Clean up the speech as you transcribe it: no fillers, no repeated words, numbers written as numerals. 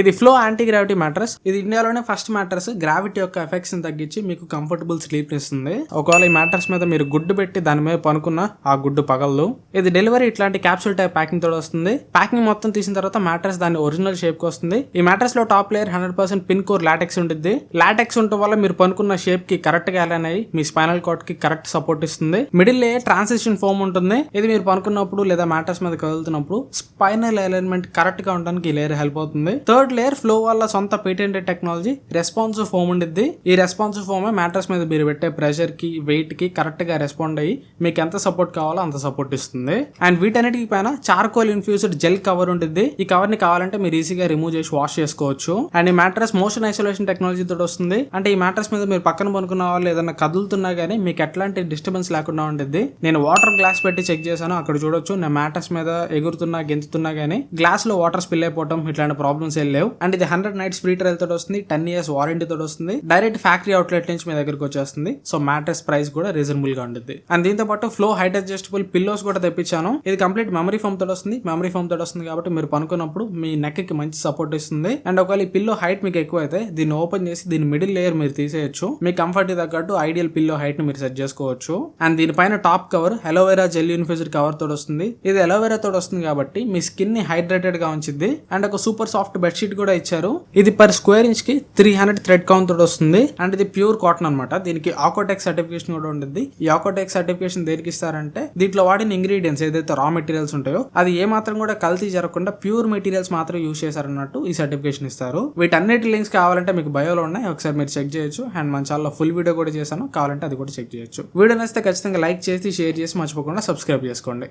ఇది flow anti gravity mattress. ఇది ఇండియాలోనే ఫస్ట్ మ్యాట్రెస్ గ్రావిటీ యొక్క ఎఫెక్ట్స్ ని తగ్గించి మీకు కంఫర్టబుల్ స్లీప్ ఇస్తుంది. ఒకవేళ ఈ మ్యాట్రెస్ మీద మీరు గుడ్డు పెట్టి దాని మీద పనుకున్న ఆ గుడ్డు పగలదు. ఇది డెలివరీ ఇట్లాంటి క్యాప్సూల్ టైప్ ప్యాకింగ్ తో వస్తుంది. ప్యాకింగ్ మొత్తం తీసిన తర్వాత మ్యాట్రెస్ దాని ఒరిజినల్ షేప్ కి వస్తుంది. ఈ మ్యాట్రెస్ లో top layer 100% pin core LaTeX ఉంటుంది. లాటెక్స్ ఉండటం వల్ల మీరు పనుకున్న షేప్ కి కరెక్ట్ గా అలైన్ అయ్యి మీ స్పైనల్ కార్డ్ కి కరెక్ట్ సపోర్ట్ ఇస్తుంది. మిడిల్ లేయర్ ట్రాన్సిషన్ ఫోమ్ ఉంటుంది. ఇది మీరు పనుకున్నప్పుడు లేదా మ్యాట్రెస్ మీద కదులుతున్నప్పుడు స్పైనల్ అలైన్మెంట్ కరెక్ట్ గా ఉండడానికి ఈ లేయర్ హెల్ప్ అవుతుంది. థర్డ్ లేయర్ ఫ్లో వల్ల సొంత పేటెంటెడ్ టెక్నాలజీ రెస్పాన్సివ్ ఫోమ్ ఉండిద్ది. ఈ రెస్పాన్సివ్ ఫోమ్ మ్యాట్రెస్ మీద మీరు పెట్టే ప్రెషర్ కి వెయిట్ కి కరెక్ట్ గా రెస్పాండ్ అయ్యి మీకు ఎంత సపోర్ట్ కావాలో అంత సపోర్ట్ ఇస్తుంది. అండ్ వీటన్నిటికి పైన చార్కోల్ ఇన్ఫ్యూజ్డ్ జెల్ కవర్ ఉంటుంది. ఈ కవర్ ని కావాలంటే మీరు ఈజీగా రిమూవ్ చేసి వాష్ చేసుకోవచ్చు. అండ్ ఈ మ్యాట్రెస్ మోషన్ ఐసోలేషన్ టెక్నాలజీ తోటి వస్తుంది. అంటే ఈ మ్యాట్రెస్ మీద మీరు పక్కన పనుకున్న వాళ్ళు ఏదైనా కదులుతున్నా గానీ మీకు ఎట్లాంటి డిస్టర్బెన్స్ లేకుండా ఉంటుంది. నేను వాటర్ గ్లాస్ పెట్టి చెక్ చేశాను. అక్కడ చూడొచ్చు నా మ్యాట్రెస్ మీద ఎగురుతున్నా గెంతుతున్నా గానీ గ్లాస్ లో వాటర్ స్పిల్ అయిపోవడం ఇట్లాంటి ప్రాబ్లమ్స్ ఏం లేవు. అండ్ ఇది 100 nights ఫ్రీ ట్రయల్ తోటి వస్తుంది. 10 years వారంటీ తోటి వస్తుంది. డైరెక్ట్ ఫ్యాక్టరీ అవుట్లెట్ నుంచి మీ దగ్గరకు వచ్చేస్తుంది. సో మ్యాట్రెస్ ప్రైస్ కూడా రీజనబుల్ గా ఉంటుంది. అండ్ దీంతో పాటు ఫ్లో హైట్ అడ్జస్టబుల్ పిల్లోస్ కూడా తెప్పించాను. ఇది కంప్లీట్ మెమరీ ఫోమ్ తోటి వస్తుంది. మెమరీ ఫోమ్ తోటి వస్తుంది కాబట్టి మీరు పనుకున్నప్పుడు మీ నెక్ కి మంచి సపోర్ట్ ఇస్తుంది. అండ్ ఒకవేళ ఈ పిల్లో హైట్ మీకు ఎక్కువ అయితే దీన్ని ఓపెన్ చేసి దీని మిడిల్ లేయర్ మీరు తీసేయచ్చు. మీ కంఫర్ట్ తగ్గట్టు ఐడియల్ పిల్లో హైట్ ని మీరు సెట్ చేసుకోవచ్చు. అండ్ దీనిపైన top cover aloe vera gel infused cover తోటి వస్తుంది. ఇది అలోవెరా తోటి వస్తుంది కాబట్టి మీ స్కిన్ ని హైడ్రేటెడ్ గా ఉంచిద్ది. అండ్ ఒక సూపర్ సాఫ్ట్ బెడ్షీట్ కూడా ఇచ్చారు. ఇది పర్ స్క్వేర్ ఇంచ్ కి 300 థ్రెడ్ కౌంట్ తోటి వస్తుంది. అండ్ ఇది ప్యూర్ కాటన్ అనమాట. దీనికి ఆకోటెక్ సర్టిఫికేషన్ కూడా ఉంటుంది. ఈ ఆకోటెక్ సర్టిఫికేషన్ దేనికి ఇస్తారంటే దీంట్లో వాడిన ఇంగ్రీడియంట్స్ ఏదైతే రా మెటీరియల్స్ ఉంటాయో అది ఏ మాత్రం కూడా కల్తీ జరగకుండా ప్యూర్ మెటీరియల్స్ మాత్రం యూజ్ చేశారన్నట్టు ఈ సర్టిఫికేషన్ ఇస్తారు. వీటన్నిటి లింక్స్ కావాలంటే మీకు బయోలో ఉన్నాయి. ఒకసారి మీరు చెక్ చేయొచ్చు. అండ్ మన ఛానల్లో ఫుల్ వీడియో కూడా చేశాను. కావాలంటే అది కూడా చెక్ చేయొచ్చు. వీడియో నచ్చితే ఖచ్చితంగా లైక్ చేసి షేర్ చేసి మర్చిపోకుండా సబ్స్క్రైబ్ చేసుకోండి.